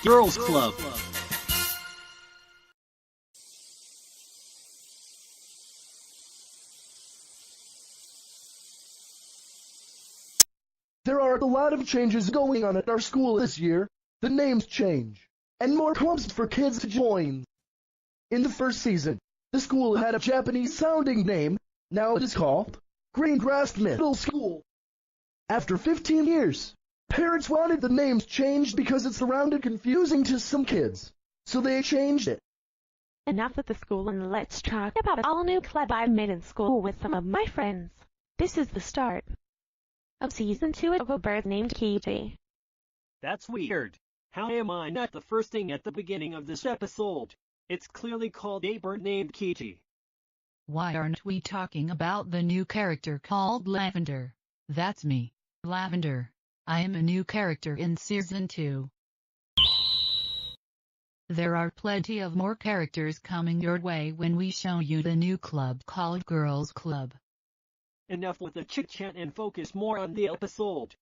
Girls Club. There are a lot of changes going on at our school this year. The names change, and more clubs for kids to join. In the first season, the school had a Japanese-sounding name. Now it is called Greengrass Middle School. After 15 years, parents wanted the names changed because it sounded confusing to some kids, so they changed it. Enough with the school and let's talk about an all-new club I made in school with some of my friends. This is the start of Season 2 of a bird named Keiji. That's weird. How am I not the first thing at the beginning of this episode? It's clearly called A Bird Named Keiji. Why aren't we talking about the new character called Lavender? That's me, Lavender. I am a new character in Season 2. There are plenty of more characters coming your way when we show you the new club called Girls Club. Enough with the chit-chat and focus more on the episode.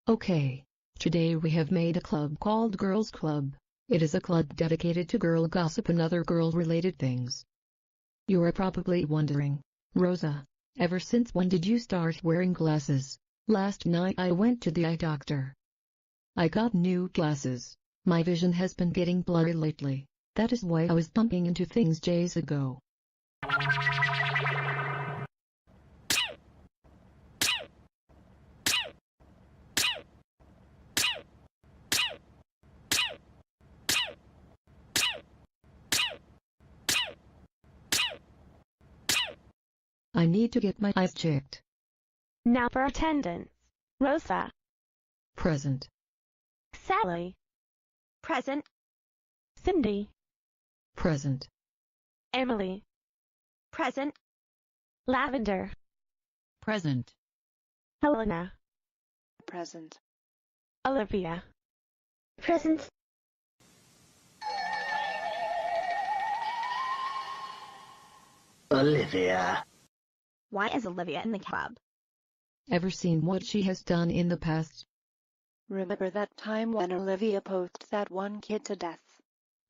Okay. Today we have made a club called Girls Club. It is a club dedicated to girl gossip and other girl-related things. You are probably wondering, Rosa, ever since when did you start wearing glasses? Last night I went to the eye doctor. I got new glasses. My vision has been getting blurry lately. That is why I was bumping into things days ago. I need to get my eyes checked. Now for attendance. Rosa. Present. Sally. Present. Cindy. Present. Emily. Present. Lavender. Present. Helena. Present. Olivia. Present. Olivia. Why is Olivia in the club? Ever seen what she has done in the past? Remember that time when Olivia poked that one kid to death?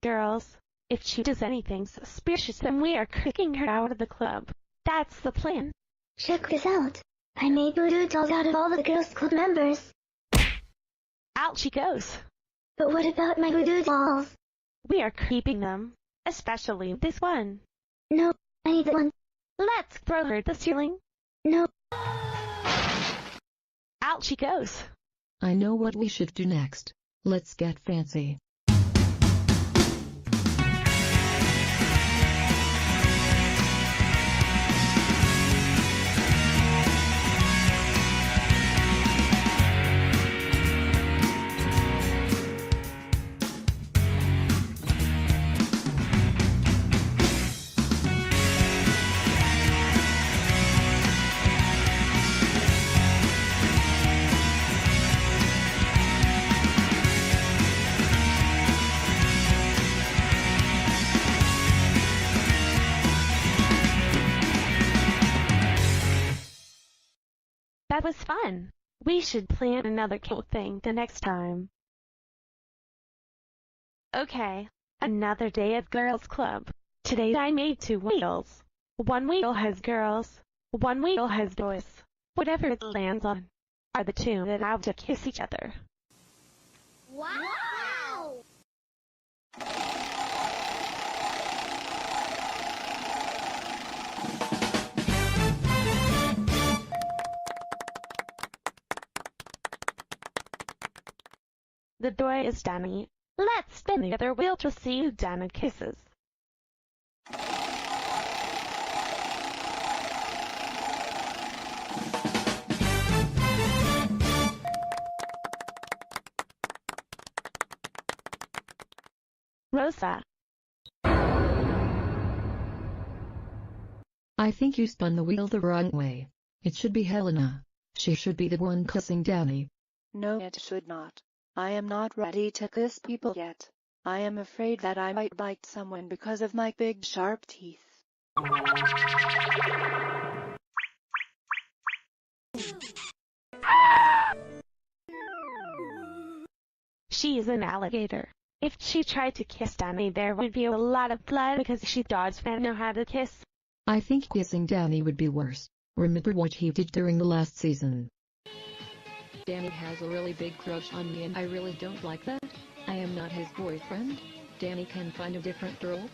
Girls, if she does anything suspicious then we are kicking her out of the club. That's the plan. Check this out. I made voodoo dolls out of all the girls' club members. Out she goes. But what about my voodoo dolls? We are keeping them. Especially this one. No, I need that one. Let's throw her at the ceiling. No. Out she goes. I know what we should do next. Let's get fancy. That was fun. We should plan another cool thing the next time. Okay, another day at Girls Club. Today I made 2 wheels. One wheel has girls, one wheel has boys. Whatever it lands on are the 2 that have to kiss each other. Wow! The boy is Danny. Let's spin the other wheel to see who Danny kisses. Rosa. I think you spun the wheel the wrong way. It should be Helena. She should be the one kissing Danny. No, it should not. I am not ready to kiss people yet. I am afraid that I might bite someone because of my big sharp teeth. She's an alligator. If she tried to kiss Danny, there would be a lot of blood because she doesn't know how to kiss. I think kissing Danny would be worse. Remember what he did during the last season? Danny has a really big crush on me and I really don't like that. I am not his boyfriend. Danny can find a different girl.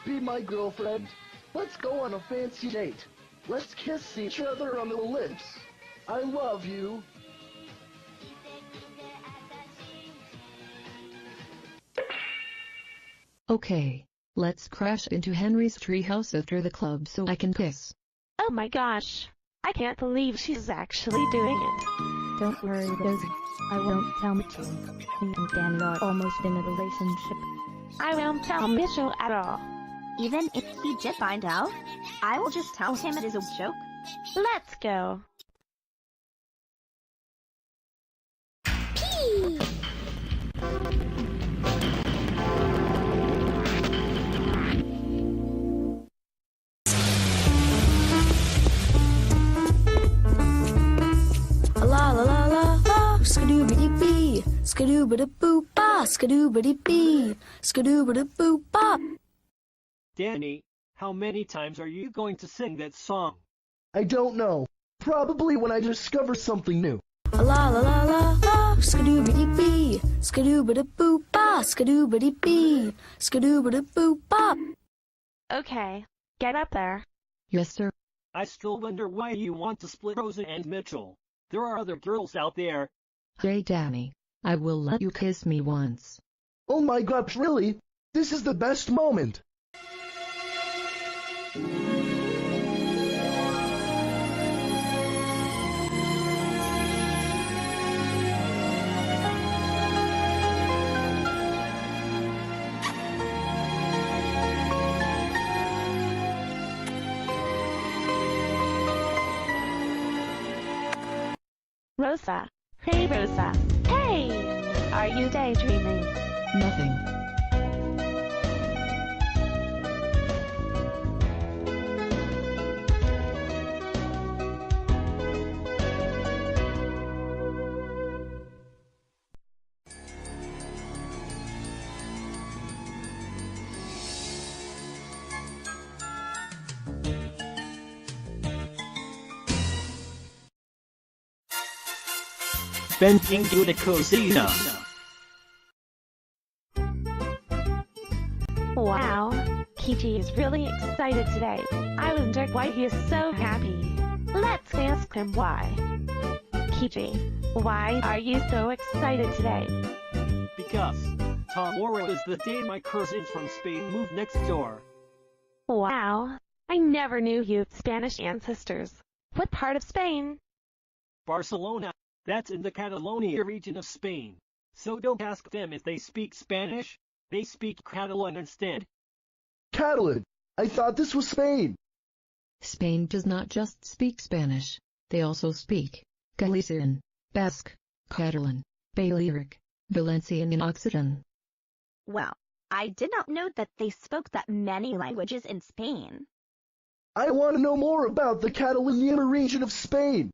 Be my girlfriend. Let's go on a fancy date. Let's kiss each other on the lips. I love you. Okay, let's crash into Henry's treehouse after the club so I can kiss. Oh my gosh. I can't believe she's actually doing it. Don't worry, Rosie. I won't tell Mitchell. Me and Danny are almost in a relationship. I won't tell Mitchell at all. Even if he did find out, I will just tell him it is a joke. Let's go. Pee! La la la la la, skadoobity bee, skadoobity boop ba, skadoobity bee, skadoobity boop ba. Danny, how many times are you going to sing that song? I don't know. Probably when I discover something new. La la la la la, skadoobity bee, skadoobity boop ba, skadoobity bee, skadoobity boop ba. Okay, get up there. Yes, sir. I still wonder why you want to split Rosa and Mitchell. There are other girls out there. Hey Danny, I will let you kiss me once. Oh my gosh, really? This is the best moment. Rosa. Hey, Rosa. Hey! Are you daydreaming? Nothing. Benvingo to Cosina. Wow. Keiji is really excited today. I wonder why he is so happy. Let's ask him why. Keiji, why are you so excited today? Because tomorrow is the day my cousins from Spain moved next door. Wow. I never knew you had Spanish ancestors. What part of Spain? Barcelona. That's in the Catalonia region of Spain. So don't ask them if they speak Spanish. They speak Catalan instead. Catalan. I thought this was Spain. Spain does not just speak Spanish. They also speak Galician, Basque, Catalan, Balearic, Valencian and Occitan. Well, I did not know that they spoke that many languages in Spain. I want to know more about the Catalonia region of Spain.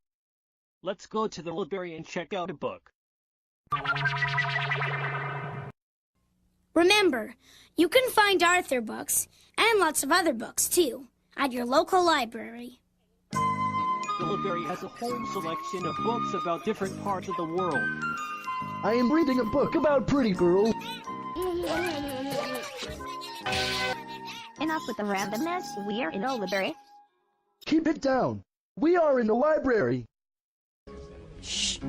Let's go to the library and check out a book. Remember, you can find Arthur books, and lots of other books too, at your local library. The library has a whole selection of books about different parts of the world. I am reading a book about pretty girl. Enough with the randomness, we're in a library. Keep it down. We are in the library. Shh.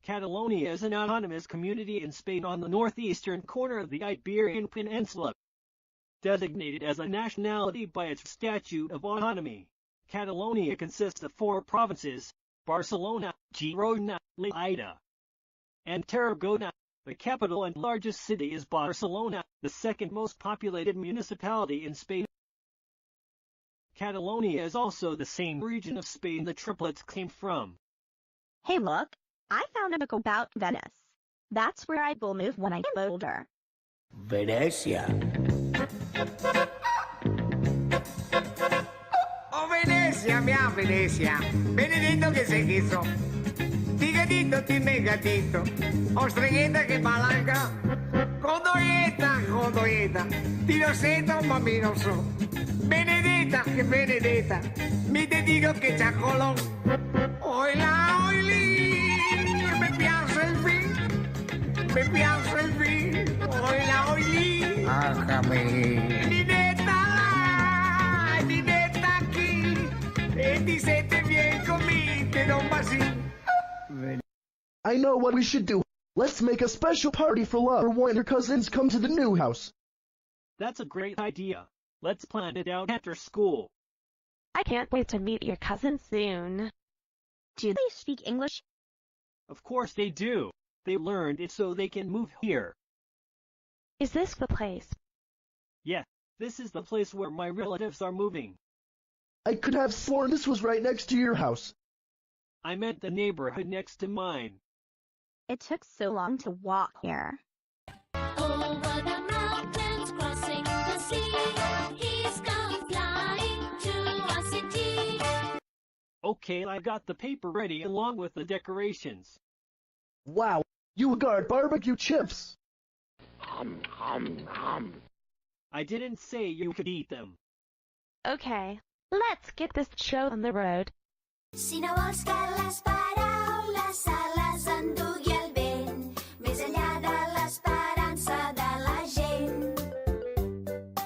Catalonia is an autonomous community in Spain on the northeastern corner of the Iberian Peninsula. Designated as a nationality by its Statute of Autonomy, Catalonia consists of 4 provinces: Barcelona, Girona, Lleida, and Tarragona. The capital and largest city is Barcelona, the second most populated municipality in Spain. Catalonia is also the same region of Spain the triplets came from. Hey look, I found a book about Venice. That's where I will move when I am older. Venecia. Venecia, mia Venecia, Benedetto che sei chiso. Ti gatito, ti megatito, o streghetta che palanca. Codoieta, ti lo sento ma mi lo so. Benedetta, che benedetta, mi te dico che c'ha colon. Oi là, oi lì, mi piace il film, mi piace il film. Oi là, oi lì. Ninetta là, ninetta qui, e ti sente bien conmigo, te non basi. I know what we should do. Let's make a special party for love when your cousins come to the new house. That's a great idea. Let's plan it out after school. I can't wait to meet your cousin soon. Do they speak English? Of course they do. They learned it so they can move here. Is this the place? Yeah, this is the place where my relatives are moving. I could have sworn this was right next to your house. I meant the neighborhood next to mine. It took so long to walk here. Over the mountains, crossing the sea, he's come flying to a city. Okay, I got the paper ready along with the decorations. Wow, you got barbecue chips. I didn't say you could eat them. Okay, let's get this show on the road. Si no vols que les paraules se les endugui el vent, més enllà de l'esperança de la gent.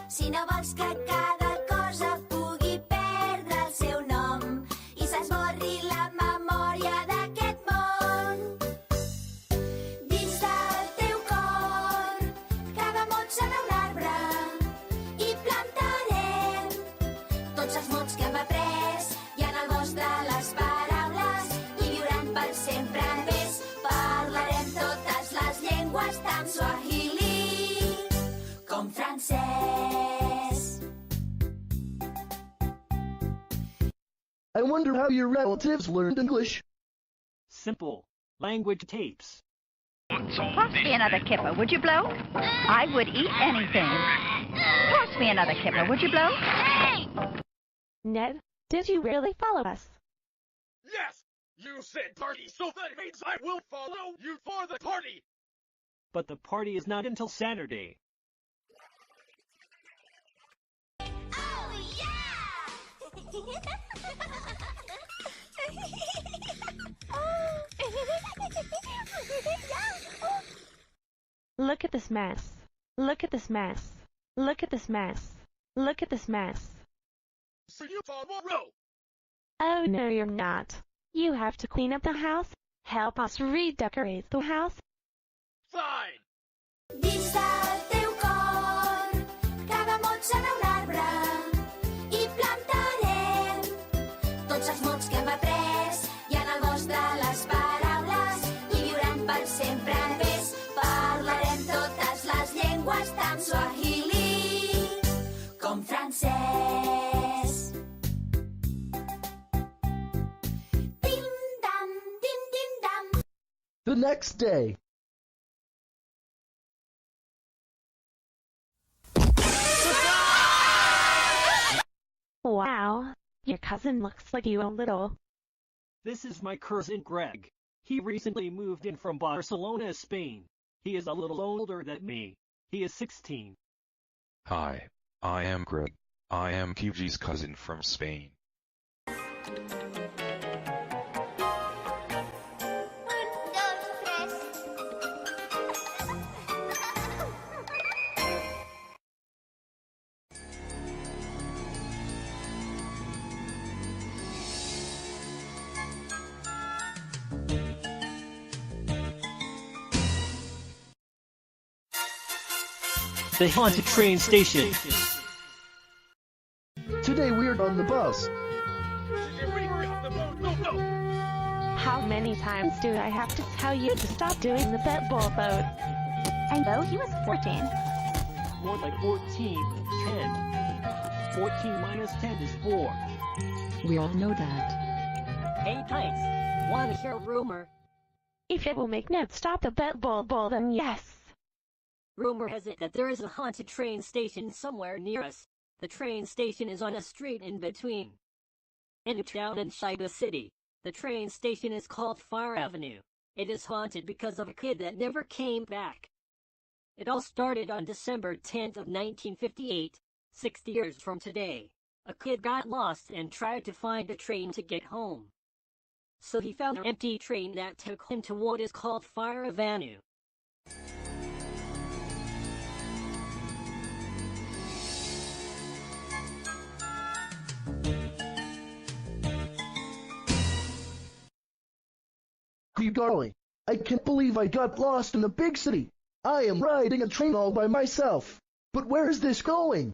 Si no vols que cada cosa pugui perdre el seu nom i s'esborri la memòria d'aquest món. Dins del teu cor, cada mot serà un arbre i plantarem tots els mots que hem après i en el bosc de les paraules i viuran per sempre més. Parlarem totes les llengües, tant suahili com francès. I wonder how your relatives learned English. Simple. Language tapes. Toss me another kipper, would you blow? I would eat anything. Toss me another kipper, would you blow? Ned, did you really follow us? Yes! You said party, so that means I will follow you for the party! But the party is not until Saturday. Oh, yeah! Look at this mess. Look at this mess. Look at this mess. Look at this mess. See you tomorrow! Oh no, you're not. You have to clean up the house, help us redecorate the house. Fine! Dins del teu cor, cada mot serà un arbre i plantarem tots els mots que hem après i en el bosc de les paraules i viuran per sempre més. Parlarem totes les llengües, tant suahili com francès. Tim-dam, tim-tim-dam. The next day. Wow, your cousin looks like you a little. This is my cousin Greg. He recently moved in from Barcelona, Spain. He is a little older than me. He is 16. Hi, I am Greg. I am Keiji's cousin from Spain. The haunted train station. Today we're on the bus. How many times do I have to tell you to stop doing the ball boat? I know he was 14. More like 14. 10. 14 minus 10 is 4. We all know that. Hey Pikes, want to hear a rumor? If it will make Ned stop the ball, then yes. Rumor has it that there is a haunted train station somewhere near us. The train station is on a street in between. in a town inside the city. The train station is called Fire Avenue. It is haunted because of a kid that never came back. It all started on December 10th of 1958, 60 years from today. A kid got lost and tried to find a train to get home. So he found an empty train that took him to what is called Fire Avenue. You darling, I can't believe I got lost in a big city. I am riding a train all by myself. But where is this going?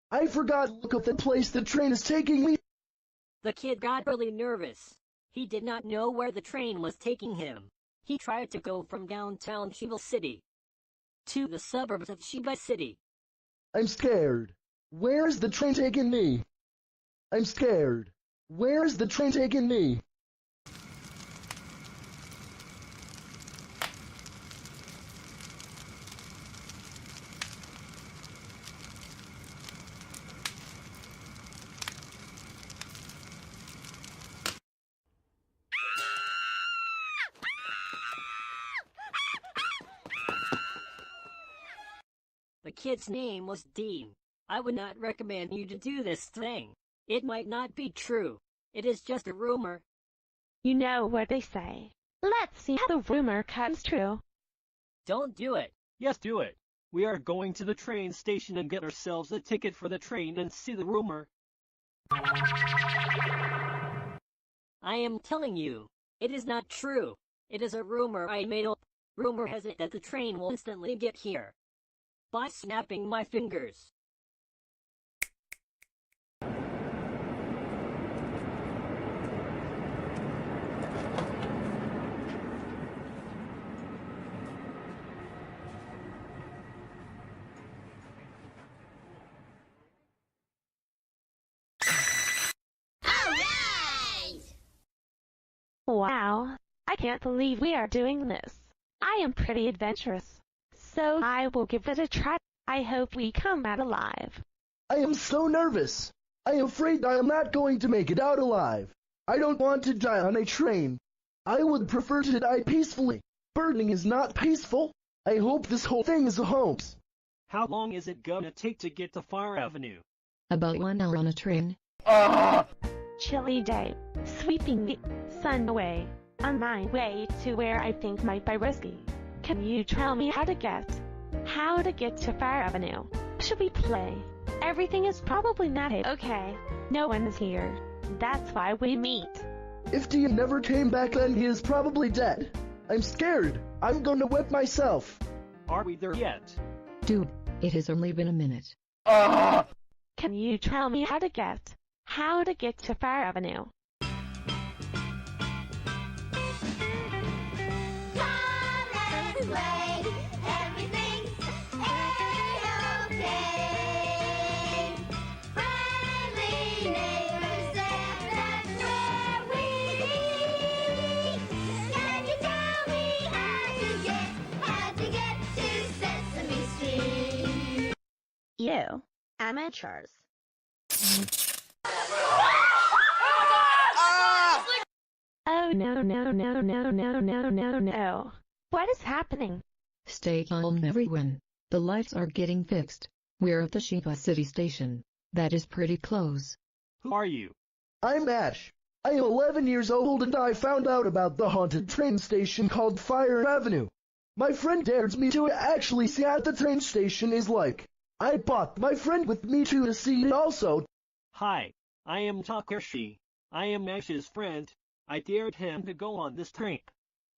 I forgot to look up the place the train is taking me. The kid got really nervous. He did not know where the train was taking him. He tried to go from downtown Shiba City to the suburbs of Shiba City. I'm scared. Where is the train taking me? I'm scared. Where is the train taking me? The kid's name was Dean. I would not recommend you to do this thing. It might not be true. It is just a rumor. You know what they say. Let's see how the rumor comes true. Don't do it. Yes, do it. We are going to the train station and get ourselves a ticket for the train and see the rumor. I am telling you, it is not true. It is a rumor I made up. Rumor has it that the train will instantly get here by snapping my fingers. Wow, I can't believe we are doing this. I am pretty adventurous, so I will give it a try. I hope we come out alive. I am so nervous. I am afraid I am not going to make it out alive. I don't want to die on a train. I would prefer to die peacefully. Burning is not peaceful. I hope this whole thing is a hoax. How long is it gonna take to get to Fire Avenue? About 1 hour on a train. Chilly day, sweeping the sun away, on my way to where I think might be risky. Can you tell me how to get to Fire Avenue? Should we play? Everything is probably not okay. No one is here. That's why we meet. If Dean never came back, then he is probably dead. I'm scared. I'm gonna wet myself. Are we there yet? Dude, it has only been a minute. Can you tell me how to get to Fire Avenue? You amateurs. Oh no. What is happening? Stay calm everyone. The lights are getting fixed. We're at the Shiba City station. That is pretty close. Who are you? I'm Ash. I am 11 years old and I found out about the haunted train station called Fire Avenue. My friend dared me to actually see what the train station is like. I brought my friend with me to see it also. Hi, I am Takeshi. I am Ash's friend. I dared him to go on this train.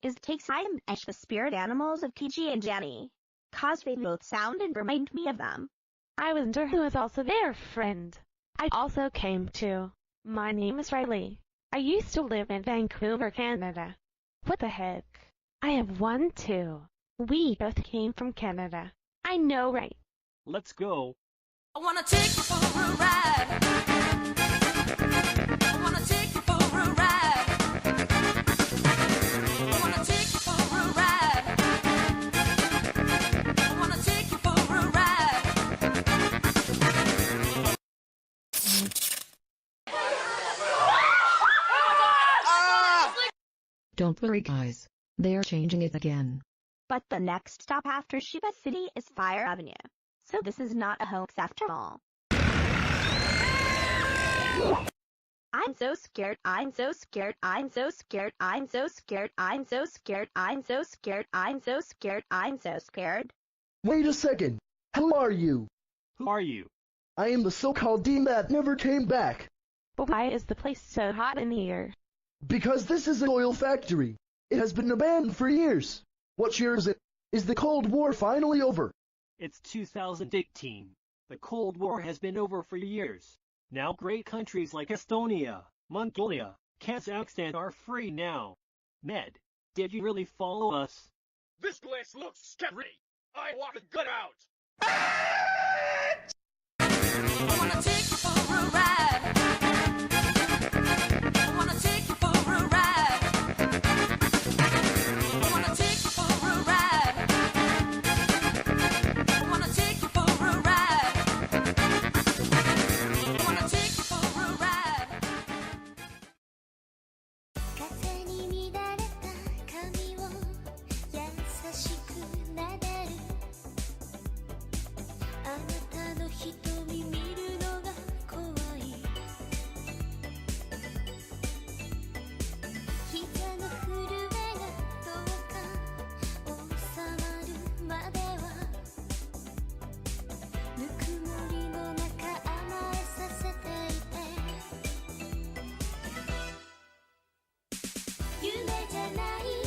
Is takes I am Ash the spirit animals of Keiji and Jenny. Cause they both sound and remind me of them. I wonder who is also their friend. I also came too. My name is Riley. I used to live in Vancouver, Canada. What the heck? I have one too. We both came from Canada. I know, right? Let's go. I wanna take you for a ride. I wanna take you for a ride. I wanna take you for a ride. I wanna take you for a ride. Don't worry guys, they're changing it again. But the next stop after Shiba City is Fire Avenue. So this is not a hoax after all. I'm so scared, I'm so scared, I'm so scared, I'm so scared, I'm so scared, I'm so scared, I'm so scared, I'm so scared. Wait a second. Who are you? Who are you? I am the so-called demon that never came back. But why is the place so hot in here? Because this is an oil factory. It has been abandoned for years. What year is it? Is the Cold War finally over? It's 2018. The Cold War has been over for years. Now great countries like Estonia, Mongolia, Kazakhstan are free now. Ned, did you really follow us? This place looks scary. I want to get out. I wanna take you for a ride. I wanna take you for a ride. I wanna take you for a ride. I wanna take you for a ride. I wanna take you for a ride. 風に乱れた髪を優しくなでるあなたの瞳見るのが怖い膝の震えがどうか収まるまではぬくもりの中甘えさせていて夢じゃない